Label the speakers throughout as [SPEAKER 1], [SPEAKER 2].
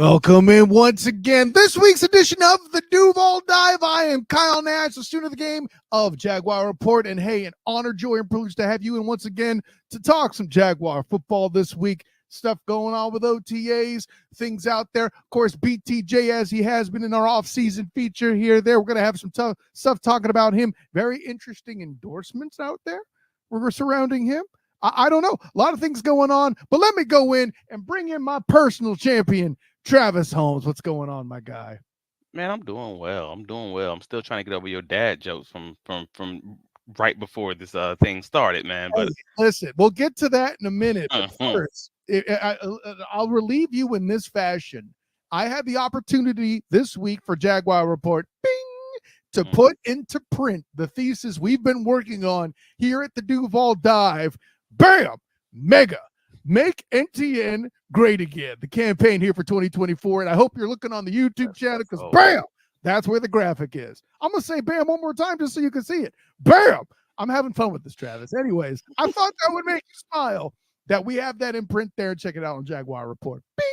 [SPEAKER 1] Welcome in once again. This week's edition of the Duval Dive. I am Kyle Nash, the student of the game of Jaguar Report. And hey, an honor, joy, and privilege to have you in once again to talk some Jaguar football this week. Stuff going on with OTAs, things out there. Of course, BTJ, as he has been in our off-season feature here, there. We're going to have some tough stuff talking about him. Very interesting endorsements out there we're surrounding him. I don't know. A lot of things going on. But let me go in and bring in my personal champion, Travis Holmes. What's going on, my guy?
[SPEAKER 2] Man, I'm doing well. I'm still trying to get over your dad jokes from right before this thing started, man. But
[SPEAKER 1] Hey, listen, we'll get to that in a minute. But first, I'll relieve you in this fashion. I had the opportunity this week for Jaguar Report, to put into print the thesis we've been working on here at the Duval Dive. Bam! Mega. Make NTN great again. The campaign here for 2024. And I hope you're looking on the YouTube channel because bam, that's where the graphic is. I'm going to say bam one more time just so you can see it. Bam! I'm having fun with this, Travis. Anyways, I thought that would make you smile that we have that in print there. Check it out on Jaguar Report. Bing!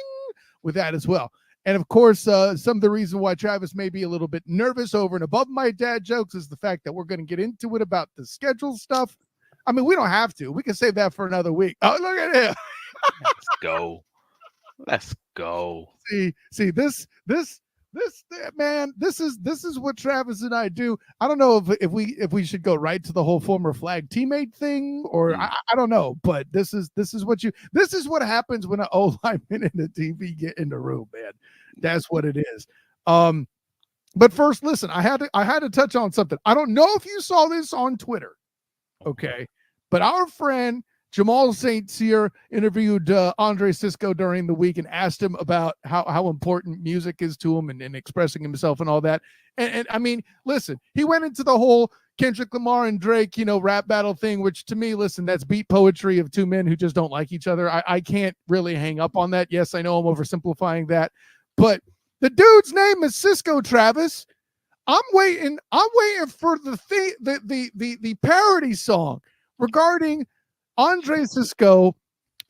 [SPEAKER 1] With that as well. And of course, some of the reason why Travis may be a little bit nervous over and above my dad jokes is the fact that we're going to get into it about the schedule stuff. I mean, we don't have to. We can save that for another week. Oh, look at him.
[SPEAKER 2] Let's go.
[SPEAKER 1] See, this man, this is what Travis and I do. I don't know if we should go right to the whole former flag teammate thing, or I don't know, but this is what happens when an O lineman and a TV get in the room, man. That's what it is. But first, listen, I had to touch on something. I don't know if you saw this on Twitter, okay, but our friend Jamal St. Cyr interviewed Andre Cisco during the week and asked him about how important music is to him and expressing himself and all that. And I mean, listen, he went into the whole Kendrick Lamar and Drake, rap battle thing, which to me, listen, that's beat poetry of two men who just don't like each other. I can't really hang up on that. Yes, I know I'm oversimplifying that, but the dude's name is Cisco, Travis. I'm waiting for the parody song regarding Andre Cisco,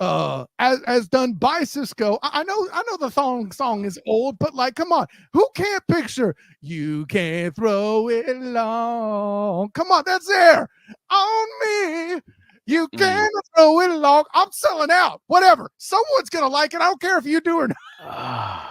[SPEAKER 1] as done by Cisco. I know the song is old, but like, come on, who can't picture "You Can't Throw It Long"? Come on, that's there on me. You can't throw it long. I'm selling out. Whatever, someone's gonna like it. I don't care if you do or not.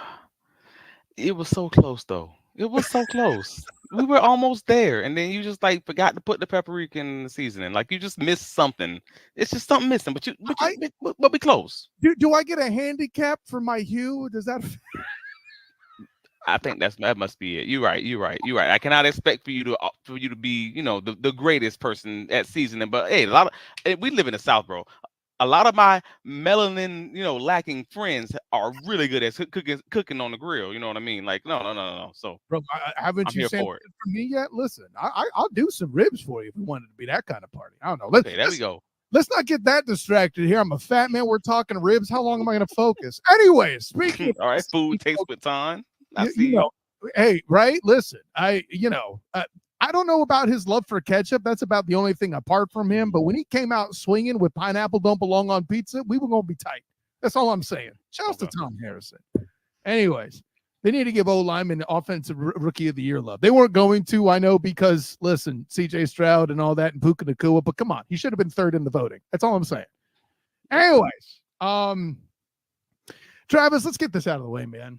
[SPEAKER 2] It was so close, though. It was so close. We were almost there, and then you just forgot to put the paprika in the seasoning. Like you just missed something. It's just something missing, but we close.
[SPEAKER 1] Do I get a handicap for my hue? Does that?
[SPEAKER 2] I think that must be it. You're right. I cannot expect for you to be the greatest person at seasoning, but hey, we live in the South, bro. A lot of my melanin, lacking friends are really good at cooking on the grill. You know what I mean? Like, no. So,
[SPEAKER 1] bro, haven't you sent it for me yet? Listen, I'll do some ribs for you if we wanted to be that kind of party. I don't know.
[SPEAKER 2] Okay, there we go.
[SPEAKER 1] Let's not get that distracted here. I'm a fat man. We're talking ribs. How long am I going to focus? Anyways, speaking.
[SPEAKER 2] All right, food takes with time.
[SPEAKER 1] Hey, right? Listen, I don't know about his love for ketchup. That's about the only thing apart from him. But when he came out swinging with pineapple don't belong on pizza, we were going to be tight. That's all I'm saying. Shouts to Tom Harrison. Anyways, they need to give O-lineman the offensive rookie of the year love. They weren't going to, I know, because, listen, C.J. Stroud and all that and Puka Nacua. But come on, he should have been third in the voting. That's all I'm saying. Anyways, Travis, let's get this out of the way, man.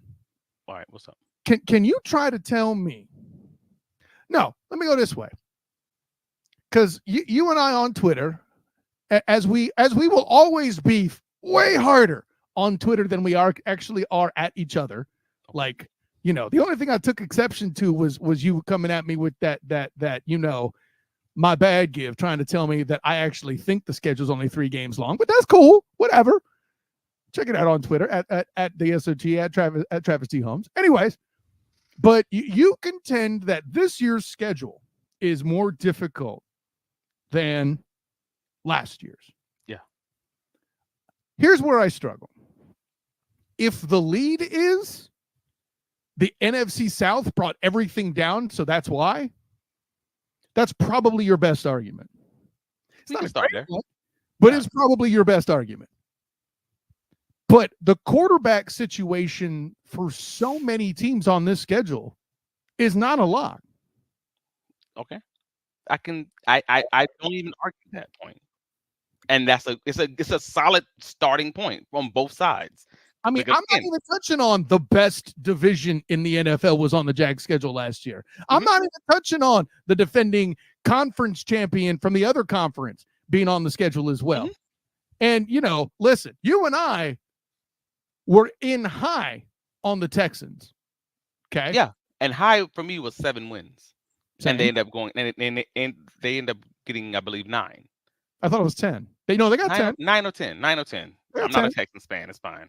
[SPEAKER 2] All right, what's up?
[SPEAKER 1] Can you try to tell me? No, let me go this way. Because you and I on Twitter, as we will always be way harder on Twitter than we actually are at each other. Like, the only thing I took exception to was you coming at me with that my bad give, trying to tell me that I actually think the schedule's only 3 games long. But that's cool. Whatever. Check it out on Twitter at the SOT at Travis T. Holmes. Anyways. But you contend that this year's schedule is more difficult than last year's.
[SPEAKER 2] Yeah.
[SPEAKER 1] Here's where I struggle. If the lead is the NFC South brought everything down, so that's why, that's probably your best argument. It's not a great one, but it's probably your best argument. But the quarterback situation for so many teams on this schedule is not a lot.
[SPEAKER 2] Okay. I don't even argue that point. And it's a solid starting point from both sides.
[SPEAKER 1] I mean,
[SPEAKER 2] Because
[SPEAKER 1] I'm not
[SPEAKER 2] again,
[SPEAKER 1] even touching on the best division in the NFL was on the Jags schedule last year. I'm
[SPEAKER 2] mhm,
[SPEAKER 1] not even touching on the defending conference champion from the other conference being on the schedule as well.
[SPEAKER 2] mhm,
[SPEAKER 1] And, listen, you and I were in high on the Texans. Okay.
[SPEAKER 2] yeah. And high for me was 7 wins. And they
[SPEAKER 1] Same.
[SPEAKER 2] end up going and they end up getting, I believe, 9.
[SPEAKER 1] I thought it was 10. They got 10.
[SPEAKER 2] 9 or 10. 9 or 10.
[SPEAKER 1] They got
[SPEAKER 2] I'm not a
[SPEAKER 1] 10.
[SPEAKER 2] Texans fan, it's fine.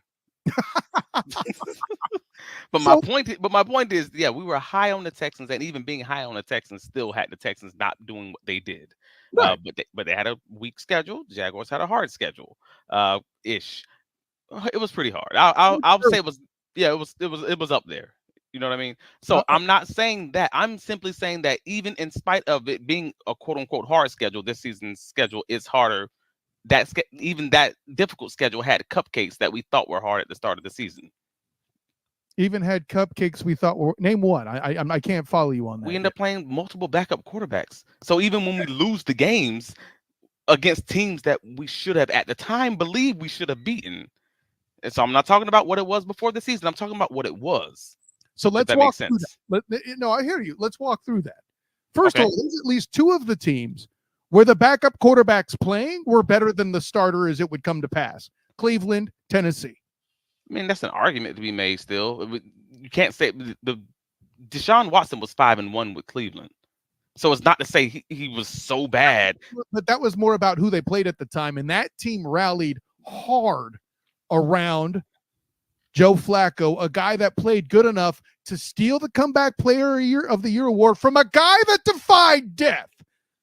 [SPEAKER 2] But my
[SPEAKER 1] So
[SPEAKER 2] point is, yeah, we were high on the Texans, and even being high on the Texans still had the Texans not doing what they did.
[SPEAKER 1] right.
[SPEAKER 2] But they had a weak schedule. The Jaguars had a hard schedule. Ish. It was pretty hard. I'll say it was, yeah, it was up there. You know what I mean? So
[SPEAKER 1] Okay.
[SPEAKER 2] I'm not saying that. I'm simply saying that even in spite of it being a quote unquote hard schedule, this season's schedule is harder. Even that difficult schedule had cupcakes that we thought were hard at the start of the season.
[SPEAKER 1] Even had cupcakes we thought were name one. I can't follow you on that.
[SPEAKER 2] We end up playing multiple backup quarterbacks. So even when we lose the games against teams that we should have at the time believed we should have beaten. And so I'm not talking about what it was before the season. I'm talking about what it was.
[SPEAKER 1] So
[SPEAKER 2] If
[SPEAKER 1] let's
[SPEAKER 2] that
[SPEAKER 1] walk
[SPEAKER 2] makes
[SPEAKER 1] through
[SPEAKER 2] sense.
[SPEAKER 1] that. No, I hear you. Let's walk through that. First of
[SPEAKER 2] Okay.
[SPEAKER 1] all, there's at least two of the teams where the backup quarterbacks playing were better than the starter as it would come to pass. Cleveland, Tennessee.
[SPEAKER 2] I mean, that's an argument to be made still. You can't say the Deshaun Watson was 5-1 with Cleveland. So it's not to say he was so bad.
[SPEAKER 1] But that was more about who they played at the time. And that team rallied hard around Joe Flacco, a guy that played good enough to steal the comeback player of the year award from a guy that defied death.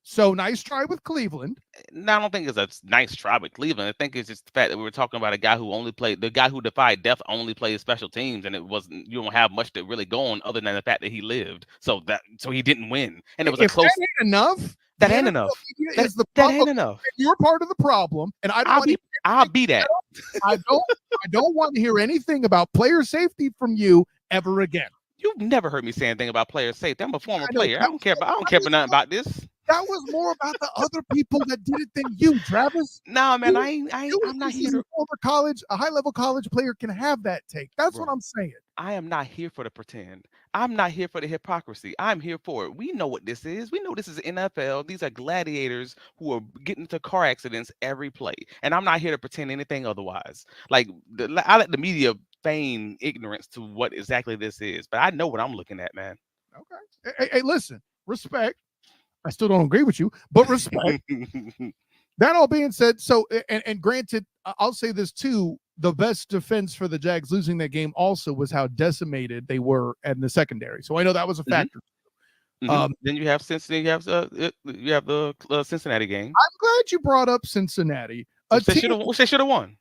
[SPEAKER 1] So nice try with Cleveland.
[SPEAKER 2] Now, I don't think it's a nice try with Cleveland. I think it's just the fact that we were talking about a guy who only played, the guy who defied death only played special teams, and it wasn't, you don't have much to really go on other than the fact that he lived. So he didn't win, and it was a
[SPEAKER 1] If
[SPEAKER 2] close.
[SPEAKER 1] that ain't enough,
[SPEAKER 2] That
[SPEAKER 1] the
[SPEAKER 2] ain't
[SPEAKER 1] NFL
[SPEAKER 2] enough.
[SPEAKER 1] media is the
[SPEAKER 2] That
[SPEAKER 1] problem.
[SPEAKER 2] ain't enough.
[SPEAKER 1] You're part of the problem, and I don't
[SPEAKER 2] I'll
[SPEAKER 1] want to.
[SPEAKER 2] be that.
[SPEAKER 1] I don't want to hear anything about player safety from you ever again.
[SPEAKER 2] You've never heard me say anything about player safety. I'm a former
[SPEAKER 1] I know,
[SPEAKER 2] player. I don't care about nothing about this.
[SPEAKER 1] That was more about the other people that did it than you, Travis.
[SPEAKER 2] Nah, man,
[SPEAKER 1] You
[SPEAKER 2] I'm not
[SPEAKER 1] as
[SPEAKER 2] here
[SPEAKER 1] a
[SPEAKER 2] to.
[SPEAKER 1] former college, a high-level college player can have that take. That's
[SPEAKER 2] Bro,
[SPEAKER 1] what I'm saying.
[SPEAKER 2] I am not here for the pretend. I'm not here for the hypocrisy. I'm here for it. We know what this is. We know this is NFL. These are gladiators who are getting into car accidents every play. And I'm not here to pretend anything otherwise. Like, I let the media feign ignorance to what exactly this is. But I know what I'm looking at, man.
[SPEAKER 1] Okay. Hey, listen, respect. I still don't agree with you, but respect. That all being said, so and granted, I'll say this too: the best defense for the Jags losing that game also was how decimated they were in the secondary. So I know that was a factor.
[SPEAKER 2] Then you have Cincinnati. You have the Cincinnati game.
[SPEAKER 1] I'm glad you brought up Cincinnati.
[SPEAKER 2] Which they should have won.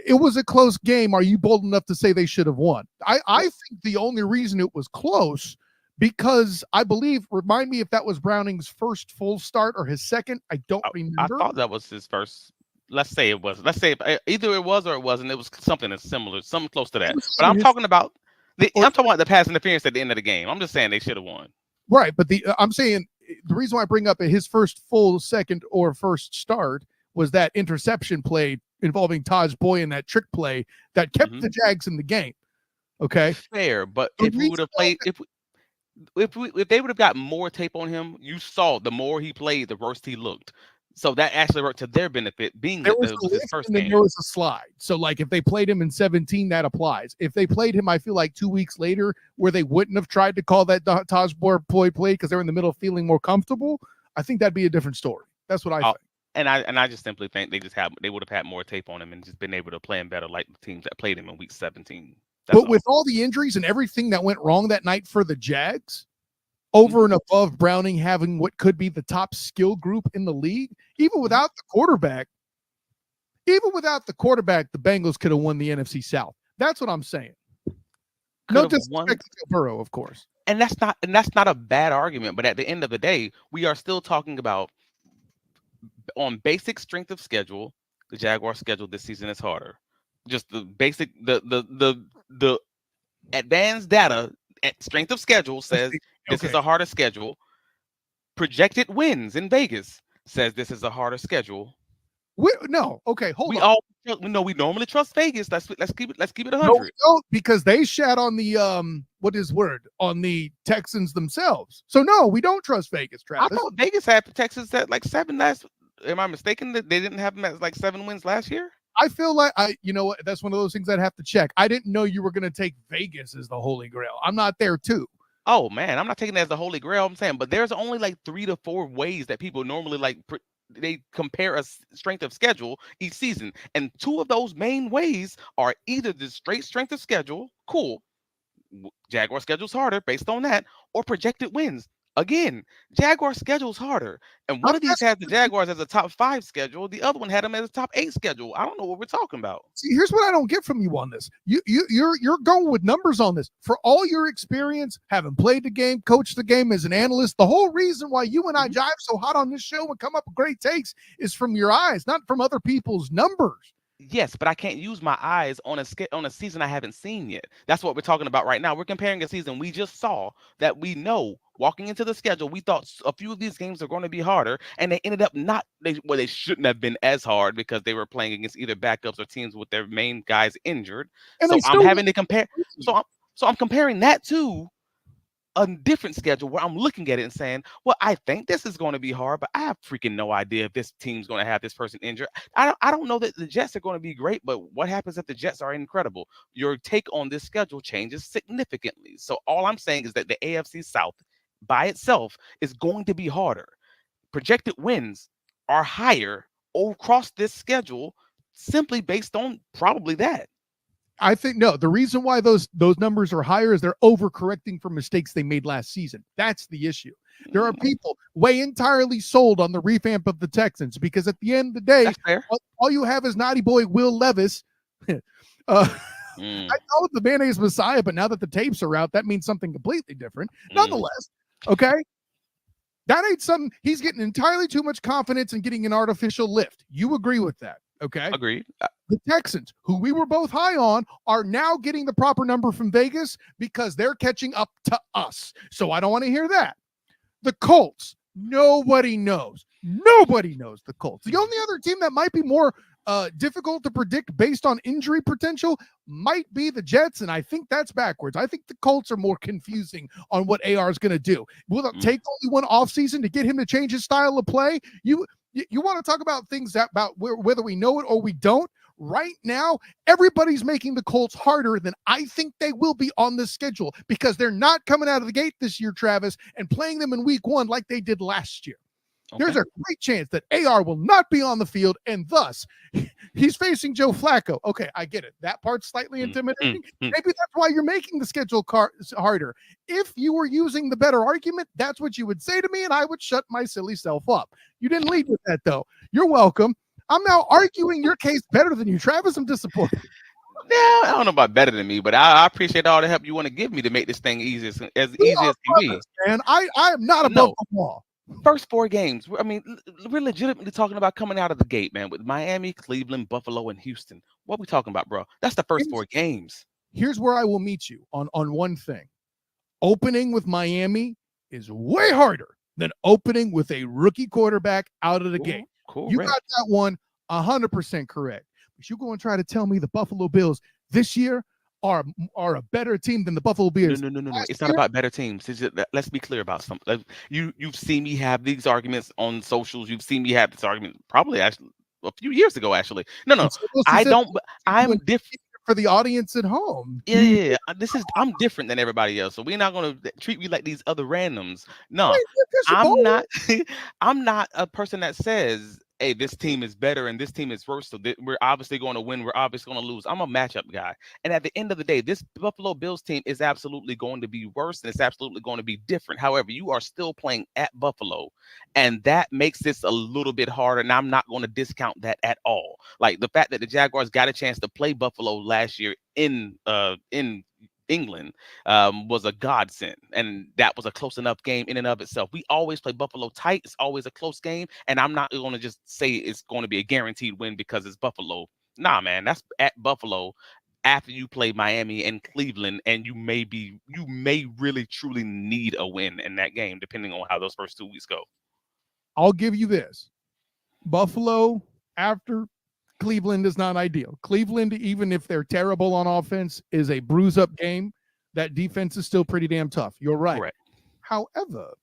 [SPEAKER 1] It was a close game. Are you bold enough to say they should have won? I think the only reason it was close because I believe, remind me if that was Browning's first full start or his second. I don't remember.
[SPEAKER 2] I thought that was his first. Let's say it was. Let's say either it was or it wasn't. It was something that's similar, something close to that. But I'm talking about the pass interference at the end of the game. I'm just saying they should have won.
[SPEAKER 1] Right, but I'm saying the reason why I bring up his first full second or first start was that interception play involving Taj Boy and that trick play that kept the Jags in the game. Okay,
[SPEAKER 2] fair, but if we would have played, if they would have got more tape on him, you saw the more he played, the worse he looked. So that actually worked to their benefit, being that it was his first game.
[SPEAKER 1] There was a slide. So, like, if they played him in 17, that applies. If they played him, I feel like 2 weeks later, where they wouldn't have tried to call that Taj Boy play because they're in the middle of feeling more comfortable, I think that'd be a different story. That's what I think.
[SPEAKER 2] And I just simply think they would have had more tape on him and just been able to play him better, like the teams that played him in week 17.
[SPEAKER 1] But with all the injuries and everything that went wrong that night for the Jags, over and above Browning having what could be the top skill group in the league, even without the quarterback, the Bengals could have won the NFC South. That's what I'm saying. No disrespect to Burrow, of course.
[SPEAKER 2] And that's not a bad argument. But at the end of the day, we are still talking about on basic strength of schedule. The Jaguar schedule this season is harder. just the basic the advanced data at strength of schedule
[SPEAKER 1] Let's
[SPEAKER 2] says
[SPEAKER 1] see.
[SPEAKER 2] this is
[SPEAKER 1] Okay.
[SPEAKER 2] a harder schedule. Projected wins in Vegas says this is a harder schedule.
[SPEAKER 1] No. Okay. Hold
[SPEAKER 2] We
[SPEAKER 1] on.
[SPEAKER 2] all we normally trust Vegas. Let's keep it
[SPEAKER 1] No, we
[SPEAKER 2] 100.
[SPEAKER 1] don't, because they shat on the what is word on the Texans themselves. So no, we don't trust Vegas,
[SPEAKER 2] I
[SPEAKER 1] Travis.
[SPEAKER 2] thought Vegas had Texas at like 7 last. Am I mistaken that they didn't have them at like 7 wins last year?
[SPEAKER 1] I feel like you know what, that's one of those things I'd have to check. I didn't know you were going to take Vegas as the holy grail. I'm not there too.
[SPEAKER 2] Oh man, I'm not taking that as the holy grail. I'm saying, but there's only like 3 to 4 ways that people normally they compare a strength of schedule each season, and two of those main ways are either the straight strength of schedule, cool, Jaguar schedule's harder based on that, or projected wins. Again, Jaguar schedule's harder, and one
[SPEAKER 1] I'm
[SPEAKER 2] of these
[SPEAKER 1] asking
[SPEAKER 2] has the Jaguars as a top 5 schedule. The other one had them as a top 8 schedule. I don't know what we're talking about.
[SPEAKER 1] See, here's what I don't get from you on this. You're going with numbers on this. For all your experience, having played the game, coached the game as an analyst, the whole reason why you and I jive so hot on this show and come up with great takes is from your eyes, not from other people's numbers.
[SPEAKER 2] Yes, but I can't use my eyes on a season I haven't seen yet. That's what we're talking about right now. We're comparing a season we just saw that we know walking into the schedule. We thought a few of these games are going to be harder, and they ended up not. They shouldn't have been as hard because they were playing against either backups or teams with their main guys injured.
[SPEAKER 1] And they
[SPEAKER 2] So I'm
[SPEAKER 1] still
[SPEAKER 2] having to compare. So I'm comparing that to a different schedule where I'm looking at it and saying, well, I think this is going to be hard, but I have freaking no idea if this team's going to have this person injured. I don't know that the Jets are going to be great, but what happens if the Jets are incredible? Your take on this schedule changes significantly. So all I'm saying is that the AFC South by itself is going to be harder. Projected wins are higher across this schedule simply based on probably that.
[SPEAKER 1] I think no. The reason why those numbers are higher is they're overcorrecting for mistakes they made last season. That's the issue. There are people way entirely sold on the revamp of the Texans because at the end of the day,
[SPEAKER 2] That's fair.
[SPEAKER 1] all you have is naughty boy Will Levis. I know the mayonnaise messiah, but now that the tapes are out, that means something completely different. Nonetheless, okay, that ain't something. He's getting entirely too much confidence and getting an artificial lift. You agree with that? Okay.
[SPEAKER 2] Agreed.
[SPEAKER 1] The Texans, who we were both high on, are now getting the proper number from Vegas because they're catching up to us. So I don't want to hear that. The Colts, nobody knows. Nobody knows the Colts. The only other team that might be more difficult to predict based on injury potential might be the Jets, and I think that's backwards. I think the Colts are more confusing on what AR is going to do. Will it take only one offseason to get him to change his style of play? You want to talk about things about whether we know it or we don't? Right now, everybody's making the Colts harder than I think they will be on this schedule because they're not coming out of the gate this year, Travis, and playing them in week 1 like they did last year. Okay. There's a great chance that AR will not be on the field, and thus he's facing Joe Flacco. Okay, I get it. That part's slightly intimidating. Maybe that's why you're making the schedule harder. If you were using the better argument, that's what you would say to me, and I would shut my silly self up. You didn't lead with that, though. You're welcome. I'm now arguing your case better than you, Travis. I'm disappointed.
[SPEAKER 2] Yeah, I don't know about better than me, but I appreciate all the help you want to give me to make this thing easy as easy as can be.
[SPEAKER 1] And I am not above the law.
[SPEAKER 2] First 4 games. I mean, we're legitimately talking about coming out of the gate, man, with Miami, Cleveland, Buffalo, and Houston. What are we talking about, bro? That's the first 4 games.
[SPEAKER 1] Here's where I will meet you on one thing. Opening with Miami is way harder than opening with a rookie quarterback out of the gate. Correct. You got that one 100% correct. But you go and try to tell me the Buffalo Bills this year are a better team than the Buffalo Bills.
[SPEAKER 2] No. It's not about better teams. Let's be clear about something. You've seen me have these arguments on socials. You've seen me have this argument probably actually a few years ago. Actually, no. I don't. I'm different
[SPEAKER 1] for the audience at home.
[SPEAKER 2] Yeah. I'm different than everybody else. So we're not going to treat me like these other randoms. No, I'm not. I'm not a person that says, hey, this team is better and this team is worse. So we're obviously going to win. We're obviously going to lose. I'm a matchup guy. And at the end of the day, this Buffalo Bills team is absolutely going to be worse and it's absolutely going to be different. However, you are still playing at Buffalo. And that makes this a little bit harder. And I'm not going to discount that at all. Like the fact that the Jaguars got a chance to play Buffalo last year in England was a godsend, and that was a close enough game in and of itself. We always play Buffalo tight. It's always a close game, and I'm not going to just say it's going to be a guaranteed win because it's Buffalo. Nah, man, that's at Buffalo after you play Miami and Cleveland, and you may really truly need a win in that game, depending on how those first 2 weeks go.
[SPEAKER 1] I'll give you this. Buffalo after Cleveland is not ideal. Cleveland, even if they're terrible on offense, is a bruise up game. That defense is still pretty damn tough. You're right.
[SPEAKER 2] Correct.
[SPEAKER 1] However,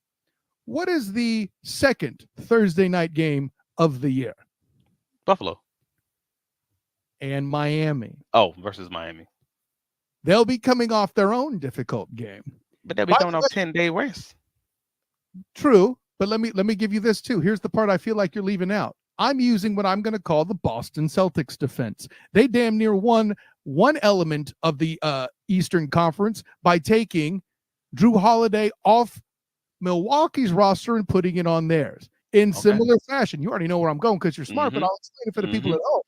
[SPEAKER 1] what is the second Thursday night game of the year?
[SPEAKER 2] Buffalo.
[SPEAKER 1] And Miami.
[SPEAKER 2] Oh, versus Miami.
[SPEAKER 1] They'll be coming off their own difficult game.
[SPEAKER 2] But they'll be coming off 10-day rest.
[SPEAKER 1] True, but let me give you this too. Here's the part I feel like you're leaving out. I'm using what I'm going to call the Boston Celtics defense. They damn near won one element of the Eastern Conference by taking Drew Holiday off Milwaukee's roster and putting it on theirs in similar fashion. You already know where I'm going because you're smart, but I'll explain it for the people at home.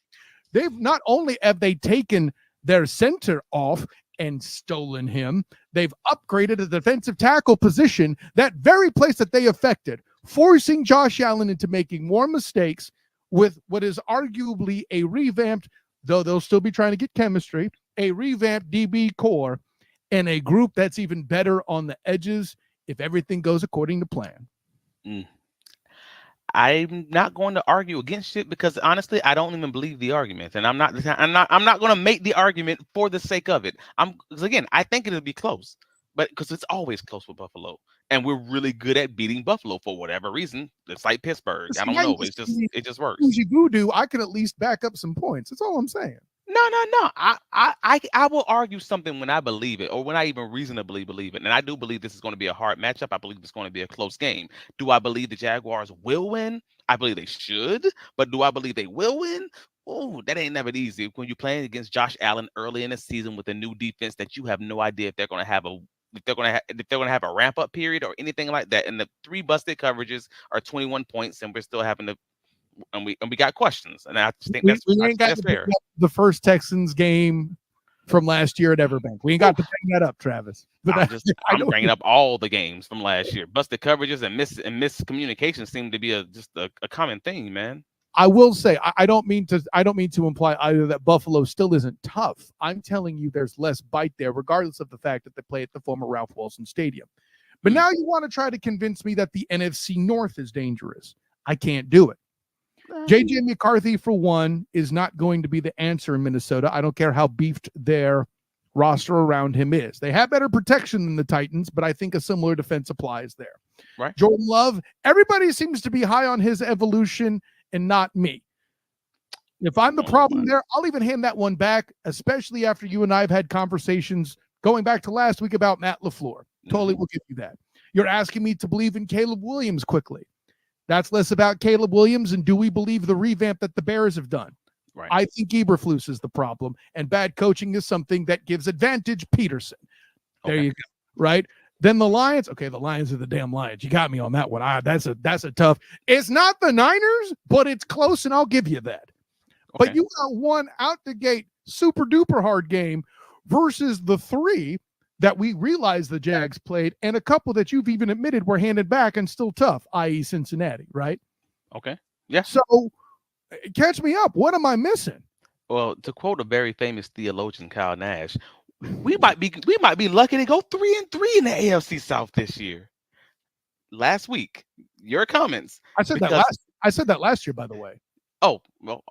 [SPEAKER 1] They've not only have they taken their center off and stolen him, they've upgraded the defensive tackle position, that very place that they affected, forcing Josh Allen into making more mistakes with what is arguably a revamped, though they'll still be trying to get chemistry, a revamped DB core and a group that's even better on the edges if everything goes according to plan.
[SPEAKER 2] I'm not going to argue against it because honestly, I don't even believe the argument, and I'm not going to make the argument for the sake of it. Because again, I think it'll be close, but because it's always close with Buffalo, and we're really good at beating Buffalo for whatever reason. It's like Pittsburgh. I don't know. It just works.
[SPEAKER 1] Voodoo, I could at least back up some points. That's all I'm saying.
[SPEAKER 2] No. I will argue something when I believe it, or when I even reasonably believe it. And I do believe this is going to be a hard matchup. I believe it's going to be a close game. Do I believe the Jaguars will win? I believe they should. But do I believe they will win? Oh, that ain't never easy. When you're playing against Josh Allen early in the season with a new defense that you have no idea if they're going to have a ramp up period or anything like that. And the 3 busted coverages are 21 points, and we're still having to. And we got questions, and I just think that's fair.
[SPEAKER 1] The first Texans game from last year at Everbank. We ain't got to bring that up, Travis. But
[SPEAKER 2] I'm bringing up all the games from last year. Busted coverages and miscommunication seem to be just a common thing, man.
[SPEAKER 1] I will say I don't mean to imply either that Buffalo still isn't tough. I'm telling you there's less bite there, regardless of the fact that they play at the former Ralph Wilson Stadium. But now you want to try to convince me that the NFC North is dangerous. I can't do it. J.J. McCarthy, for one, is not going to be the answer in Minnesota. I don't care how beefed their roster around him is. They have better protection than the Titans, but I think a similar defense applies there.
[SPEAKER 2] Right.
[SPEAKER 1] Jordan Love, everybody seems to be high on his evolution and not me. If I'm the problem there, I'll even hand that one back, especially after you and I have had conversations going back to last week about Matt LaFleur. Totally will give you that. You're asking me to believe in Caleb Williams quickly. That's less about Caleb Williams and do we believe the revamp that the Bears have done?
[SPEAKER 2] Right.
[SPEAKER 1] I think Eberflus is the problem, and bad coaching is something that gives advantage Peterson. There you go. Right? Then the Lions. Okay, the Lions are the damn Lions. You got me on that one. That's a tough. It's not the Niners, but it's close, and I'll give you that. Okay. But you got one out the gate super duper hard game versus the 3 that we realized the Jags played, and a couple that you've even admitted were handed back and still tough, i.e. Cincinnati, right?
[SPEAKER 2] Okay. Yeah.
[SPEAKER 1] So catch me up. What am I missing?
[SPEAKER 2] Well, to quote a very famous theologian, Kyle Nash, we might be lucky to go 3-3 in the AFC South this year. Last week, your comments.
[SPEAKER 1] I said that last year, by the way.
[SPEAKER 2] Oh, well,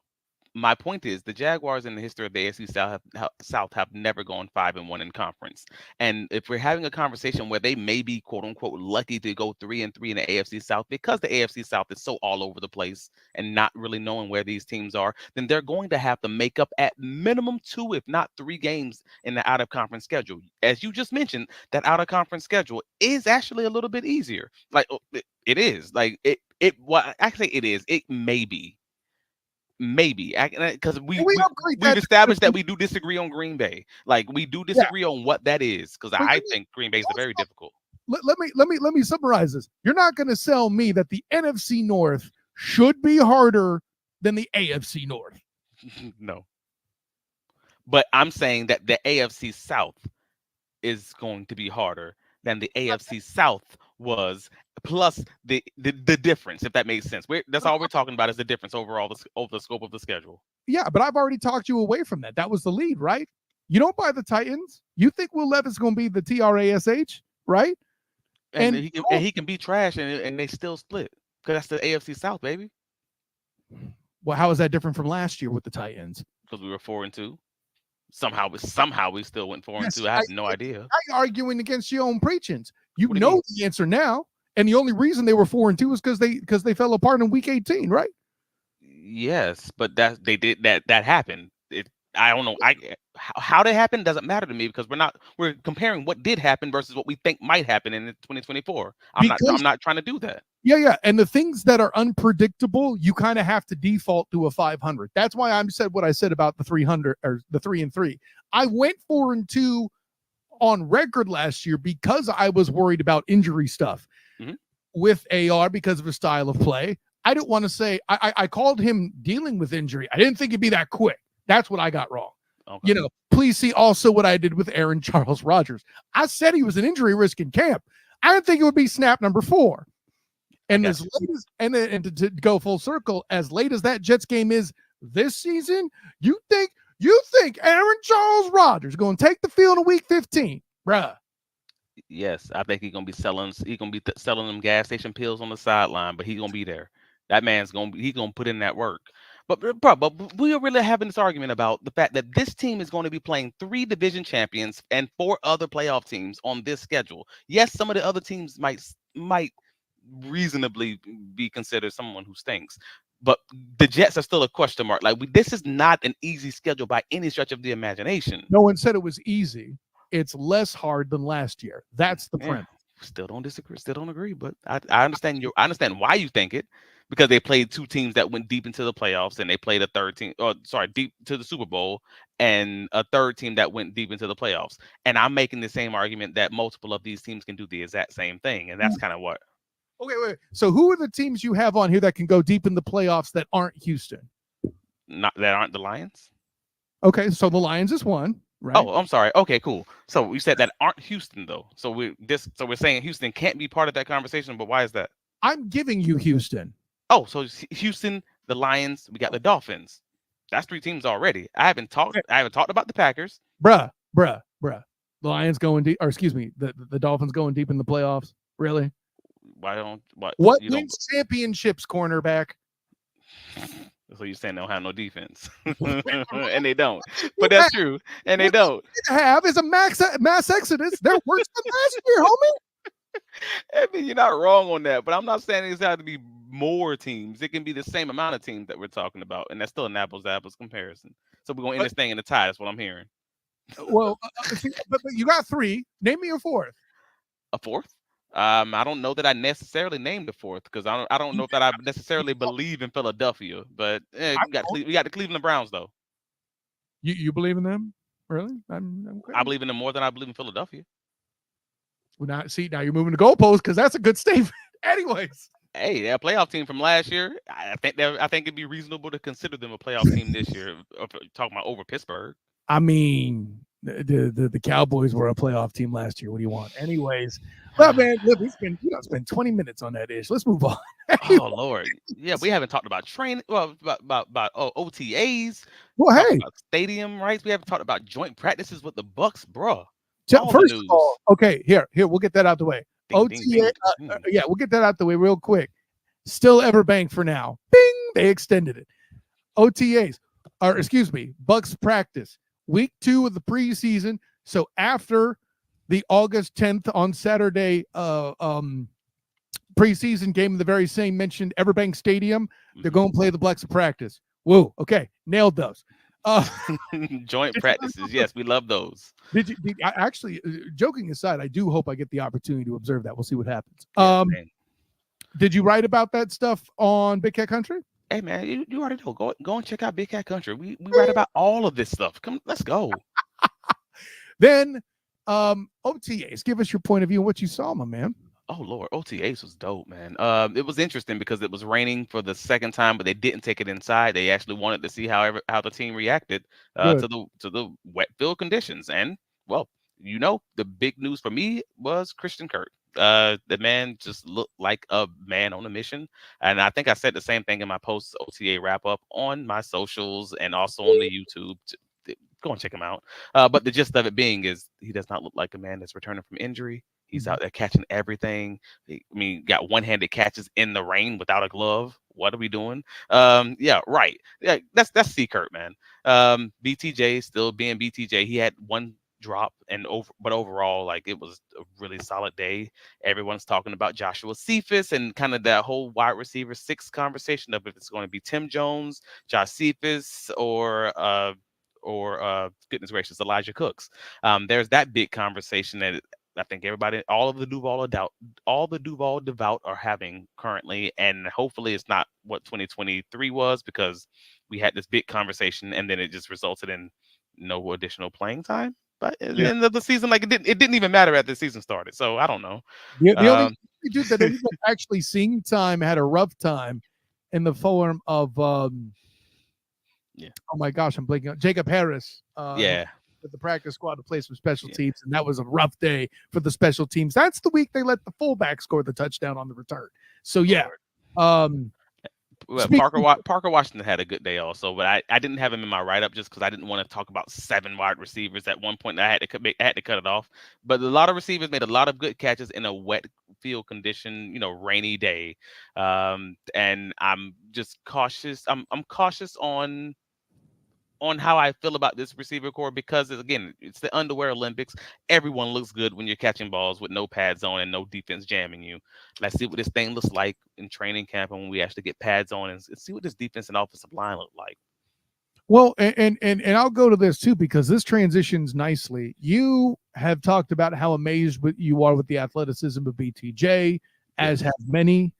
[SPEAKER 2] my point is the Jaguars in the history of the AFC South have never gone 5-1 in conference. And if we're having a conversation where they may be quote unquote lucky to go 3-3 in the AFC South because the AFC South is so all over the place and not really knowing where these teams are, then they're going to have to make up at minimum 2, if not 3 games in the out of conference schedule. As you just mentioned, that out of conference schedule is actually a little bit easier. Like it is. Like well, actually it is. It may be. Maybe because we've established that we do disagree on Green Bay. Like we do disagree on what that is, because I think Green Bay is very difficult.
[SPEAKER 1] Let me summarize this. You're not going to sell me that the NFC North should be harder than the AFC North.
[SPEAKER 2] No, but I'm saying that the AFC South is going to be harder than the AFC South was plus the difference, if that makes sense. That's all we're talking about is the difference over the scope of the schedule.
[SPEAKER 1] Yeah, but I've already talked you away from that. That was the lead, right? You don't buy the Titans. You think Will Levis is going to be the TRASH, right?
[SPEAKER 2] And he can be trash, and they still split because that's the AFC South, baby.
[SPEAKER 1] Well, how is that different from last year with the Titans?
[SPEAKER 2] Because we were 4-2. Somehow we still went 4-2. I have no idea.
[SPEAKER 1] You're arguing against your own preachings. You
[SPEAKER 2] What do
[SPEAKER 1] know the answer now, and the only reason they were 4-2 is because they fell apart in week 18, right?
[SPEAKER 2] Yes, but that happened. I don't know. How that happened doesn't matter to me because we're comparing what did happen versus what we think might happen in 2024. I'm not trying to do that.
[SPEAKER 1] Yeah. And the things that are unpredictable, you kind of have to default to a 500. That's why I said what I said about the 300 or the 3-3. I went 4-2 on record last year because I was worried about injury stuff with AR because of his style of play. I didn't want to say I called him dealing with injury. I didn't think it'd be that quick. That's what I got wrong. Okay. Please see also what I did with Aaron Charles Rodgers. I said he was an injury risk in camp. I didn't think it would be snap number 4. And as late as and to go full circle, as late as that Jets game is this season, you think Aaron Charles Rodgers is going to take the field in week 15, bruh?
[SPEAKER 2] Yes, I think he's gonna be selling them gas station pills on the sideline, but he's gonna be there. That man's gonna put in that work. But we are really having this argument about the fact that this team is going to be playing 3 division champions and 4 other playoff teams on this schedule. Yes, some of the other teams might reasonably be considered someone who stinks, but the Jets are still a question mark. Like this is not an easy schedule by any stretch of the imagination.
[SPEAKER 1] No one said it was easy. It's less hard than last year. That's the premise.
[SPEAKER 2] Still don't disagree. Still don't agree. But I understand I understand why you think it, because they played 2 teams that went deep into the playoffs, and they played a third team, deep to the Super Bowl, and a third team that went deep into the playoffs. And I'm making the same argument that multiple of these teams can do the exact same thing, and that's kind of what.
[SPEAKER 1] Okay, wait. So who are the teams you have on here that can go deep in the playoffs that aren't Houston?
[SPEAKER 2] That aren't the Lions?
[SPEAKER 1] Okay, so the Lions is one. Right.
[SPEAKER 2] Oh, I'm sorry. Okay, cool. So we said that aren't Houston though. So we're saying Houston can't be part of that conversation. But why is that?
[SPEAKER 1] I'm giving you Houston.
[SPEAKER 2] Oh, so Houston, the Lions, we got the Dolphins. That's 3 teams already. I haven't talked about the Packers.
[SPEAKER 1] Bruh. The Lions going deep, or excuse me, the Dolphins going deep in the playoffs. Really?
[SPEAKER 2] What
[SPEAKER 1] wins championships, cornerback?
[SPEAKER 2] So you're saying they don't have no defense, and they don't. But that's true, and they don't.
[SPEAKER 1] What have is a mass exodus. They're worse than last year, homie.
[SPEAKER 2] I mean, you're not wrong on that, but I'm not saying it's have to be more teams. It can be the same amount of teams that we're talking about, and that's still an apples to apples comparison. So we're going to end this thing in the tie. That's what I'm hearing.
[SPEAKER 1] Well, but you got 3. Name me your 4th.
[SPEAKER 2] A 4th? I don't know that I necessarily named the 4th because I don't know that I necessarily believe in Philadelphia, but we got the Cleveland Browns though.
[SPEAKER 1] You believe in them? Really?
[SPEAKER 2] I believe in them more than I believe in Philadelphia.
[SPEAKER 1] Well, now you're moving the goalpost because that's a good statement. Anyways,
[SPEAKER 2] hey, they're a playoff team from last year. I think it'd be reasonable to consider them a playoff team this year. Talking about over Pittsburgh.
[SPEAKER 1] I mean, the Cowboys were a playoff team last year. What do you want? Anyways, well, man, look, we spent 20 minutes on that ish. Let's move on.
[SPEAKER 2] Oh Lord, yeah, we haven't talked about training. Well, about OTAs.
[SPEAKER 1] Well, hey,
[SPEAKER 2] about stadium rights. We haven't talked about joint practices with the Bucks, bro.
[SPEAKER 1] First of all, okay, here, we'll get that out the way. We'll get that out the way real quick. Still Everbank for now. Bing, they extended it. OTAs, or excuse me, Bucks practice. Week 2 of the preseason. So after the August 10th on Saturday preseason game, the very same mentioned Everbank Stadium, they're going to play the Bucks practice. Whoa, okay, nailed those.
[SPEAKER 2] Joint practices, yes, we love those.
[SPEAKER 1] Did I actually, joking aside, I do hope I get the opportunity to observe that. We'll see what happens. Did you write about that stuff on Big Cat Country?
[SPEAKER 2] Hey man, you already know. Go and check out Big Cat Country. We write about all of this stuff. Come, let's go.
[SPEAKER 1] Then OTAs. Give us your point of view and what you saw, my man.
[SPEAKER 2] Oh Lord, OTAs was dope, man. It was interesting because it was raining for the second time, but they didn't take it inside. They actually wanted to see how the team reacted to the wet field conditions. And well, the big news for me was Christian Kirk. The man just looked like a man on a mission, and I think I said the same thing in my post OTA wrap up on my socials and also on the YouTube. Go and check him out. But the gist of it being is he does not look like a man that's returning from injury. He's
[SPEAKER 1] Mhm.
[SPEAKER 2] out there catching everything. I mean, got one-handed catches in the rain without a glove. What are we doing? Yeah, right. Yeah, that's C. Kurt, man. BTJ still being BTJ. He had one drop but overall, like it was a really solid day. Everyone's talking about Joshua Cephas and kind of that whole wide receiver six conversation of if it's going to be Tim Jones, Josh Cephas, or goodness gracious, Elijah Cooks. There's that big conversation that I think everybody, all the Duval devout are having currently, and hopefully it's not what 2023 was because we had this big conversation and then it just resulted in no additional playing time. But at the
[SPEAKER 1] Yeah.
[SPEAKER 2] end of the season, like it didn't even matter after the season started. So I don't know.
[SPEAKER 1] The only
[SPEAKER 2] Um,
[SPEAKER 1] dude that ended up actually seeing time had a rough time in the form of
[SPEAKER 2] yeah,
[SPEAKER 1] oh my gosh, I'm blanking on Jacob Harris, who
[SPEAKER 2] yeah,
[SPEAKER 1] with the practice squad to play some special
[SPEAKER 2] yeah.
[SPEAKER 1] teams, and that was a rough day for the special teams. That's the week they let the fullback score the touchdown on the return. So yeah.
[SPEAKER 2] Lord.
[SPEAKER 1] Um
[SPEAKER 2] Well,
[SPEAKER 1] speaking
[SPEAKER 2] Parker Washington had a good day also, but I didn't have him in my write up just because I didn't want to talk about seven wide receivers at one point. I had to cut it off. But a lot of receivers made a lot of good catches in a wet field condition, rainy day. And I'm just cautious. I'm cautious on how I feel about this receiver core because again, it's the underwear Olympics. Everyone looks good when you're catching balls with no pads on and no defense jamming you. Let's see what this thing looks like in training camp and when we actually get pads on and see what this defense and offensive line look like.
[SPEAKER 1] well, and I'll go to this too because this transitions nicely. You have talked about how amazed you are with the athleticism of BTJ, as
[SPEAKER 2] Yes.
[SPEAKER 1] have many,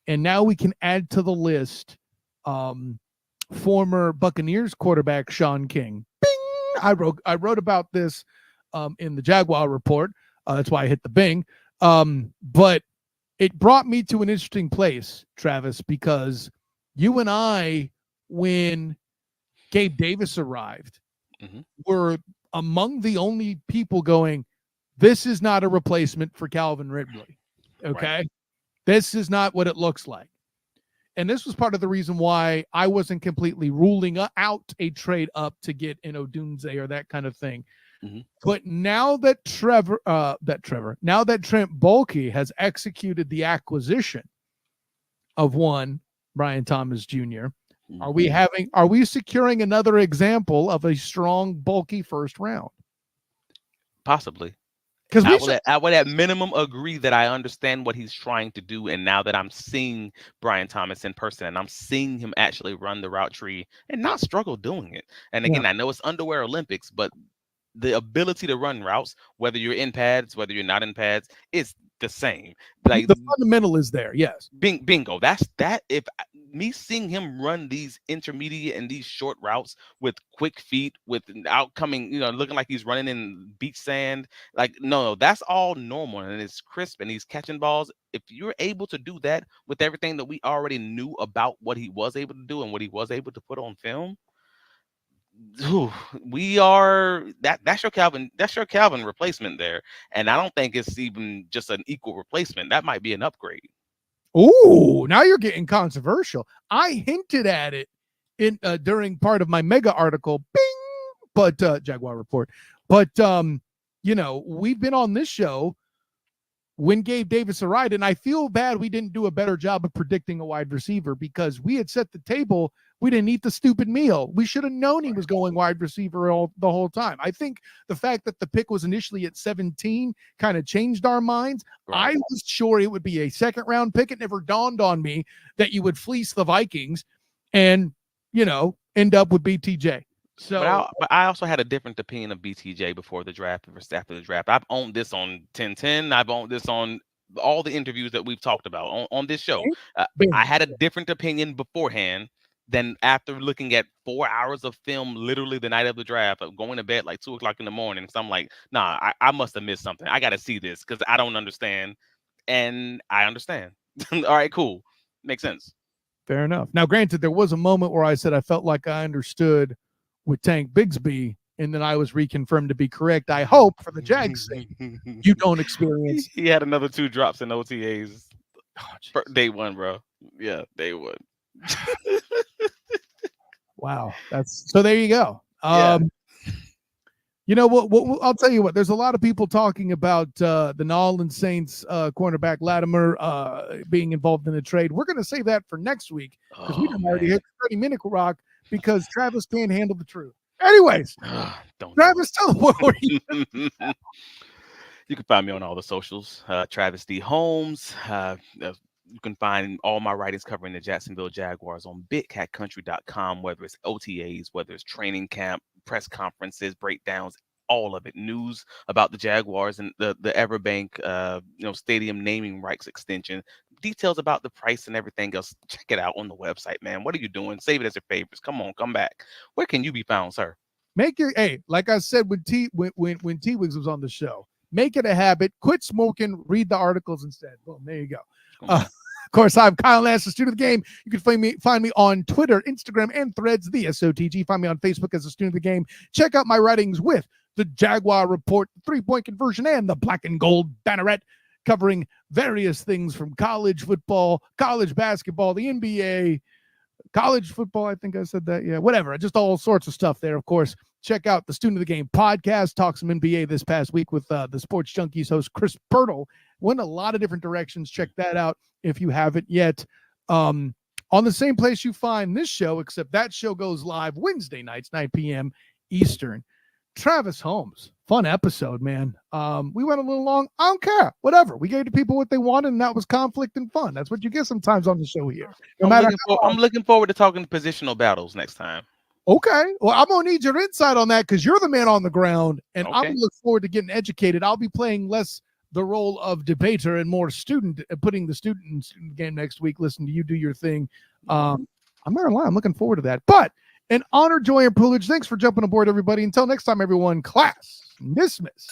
[SPEAKER 1] and now we can add to the list former Buccaneers quarterback Sean King. Bing! I wrote about this in the Jaguar report. That's why I hit the bing. But it brought me to an interesting place, Travis, because you and I, when Gabe Davis arrived,
[SPEAKER 2] Mm-hmm.
[SPEAKER 1] were among the only people going, this is not a replacement for Calvin Ridley.
[SPEAKER 2] Right.
[SPEAKER 1] Okay. This is not what it looks like. And this was part of the reason why I wasn't completely ruling out a trade up to get in Odunze or that kind of thing.
[SPEAKER 2] Mm-hmm.
[SPEAKER 1] But now that now that Trent Baalke has executed the acquisition of one Brian Thomas Jr., are we securing another example of a strong, bulky first round?
[SPEAKER 2] Possibly.
[SPEAKER 1] Because
[SPEAKER 2] I would at minimum agree that I understand what he's trying to do. And now that I'm seeing Brian Thomas in person and I'm seeing him actually run the route tree and not struggle doing it. And
[SPEAKER 1] yeah,
[SPEAKER 2] again, I know it's underwear Olympics, but the ability to run routes, whether you're in pads, whether you're not in pads, is the same. Like
[SPEAKER 1] the fundamental is there. Yes.
[SPEAKER 2] bingo. That's that. If me seeing him run these intermediate and these short routes with quick feet, with outcoming, looking like he's running in beach sand, like no, that's all normal and it's crisp and he's catching balls. If you're able to do that with everything that we already knew about what he was able to do and what he was able to put on film, we are that's your Calvin replacement there, and I don't think it's even just an equal replacement. That might be an upgrade.
[SPEAKER 1] Ooh, now you're getting controversial. I hinted at it in during part of my mega article, bing, but Jaguar report. But we've been on this show when Gabe Davis arrived, and I feel bad we didn't do a better job of predicting a wide receiver because we had set the table. We didn't eat the stupid meal. We should have known he was going wide receiver the whole time. I think the fact that the pick was initially at 17 kind of changed our minds.
[SPEAKER 2] Right.
[SPEAKER 1] I was sure it would be a second round pick. It never dawned on me that you would fleece the Vikings and, end up with BTJ. So,
[SPEAKER 2] But I also had a different opinion of BTJ before the draft versus after the draft. I've owned this on 1010. I've owned this on all the interviews that we've talked about on this show. I had a different opinion beforehand than after looking at 4 hours of film, literally the night of the draft, of going to bed like 2 o'clock in the morning. So I'm like, nah, I must have missed something. I got to see this because I don't understand, and I understand. All right, cool, makes sense.
[SPEAKER 1] fair enough. Now, granted, there was a moment where I said I felt like I understood with Tank Bigsby and then I was reconfirmed to be correct. I hope for the Jags' sake you don't experience.
[SPEAKER 2] He had another 2 drops in OTAs.
[SPEAKER 1] Oh,
[SPEAKER 2] Day 1, bro. Yeah, day 1.
[SPEAKER 1] Wow, that's so. There you go.
[SPEAKER 2] Yeah.
[SPEAKER 1] You know what? I'll tell you what. There's a lot of people talking about the New Orleans Saints cornerback Latimer being involved in a trade. We're going to save that for next week because we done already hit the 30-minute rock because Travis can't handle the truth. Anyways, Travis, tell the world where you
[SPEAKER 2] You can find me on all the socials. Travis D. Holmes. You can find all my writings covering the Jacksonville Jaguars on bigcatcountry.com, whether it's OTAs, whether it's training camp, press conferences, breakdowns, all of it. News about the Jaguars and the Everbank stadium naming rights extension. Details about the price and everything else. Check it out on the website, man. What are you doing? Save it as your favorites. Come on, come back. Where can you be found, sir?
[SPEAKER 1] Like I said when T Wigs was on the show, make it a habit. Quit smoking. Read the articles instead. Boom. There you go. Of course, I'm Kyle Nash, the student of the game. You can find me on Twitter, Instagram, and Threads, the SOTG. Find me on Facebook as a student of the game. Check out my writings with the Jaguar Report, the 3-point conversion, and the Black and Gold Banneret, covering various things from college football, college basketball, the NBA, college football. I think I said that. Yeah, whatever. Just all sorts of stuff there, of course. Check out the Student of the Game podcast. Talk some NBA this past week with the Sports Junkies host Chris Bertle. Went a lot of different directions. Check that out if you haven't yet. On the same place you find this show, except that show goes live Wednesday nights, 9 p.m. Eastern. Travis Holmes, fun episode, man. We went a little long. I don't care. Whatever. We gave the people what they wanted, and that was conflict and fun. That's what you get sometimes on the show here.
[SPEAKER 2] I'm looking forward to talking positional battles next time.
[SPEAKER 1] Okay. Well, I'm going to need your insight on that because you're the man on the ground, and I'm going to look forward to getting educated. I'll be playing less the role of debater and more student, putting the student in the game next week. Listen to you do your thing. I'm not going to lie. I'm looking forward to that. But an honor, joy, and privilege. Thanks for jumping aboard, everybody. Until next time, everyone, class dismiss.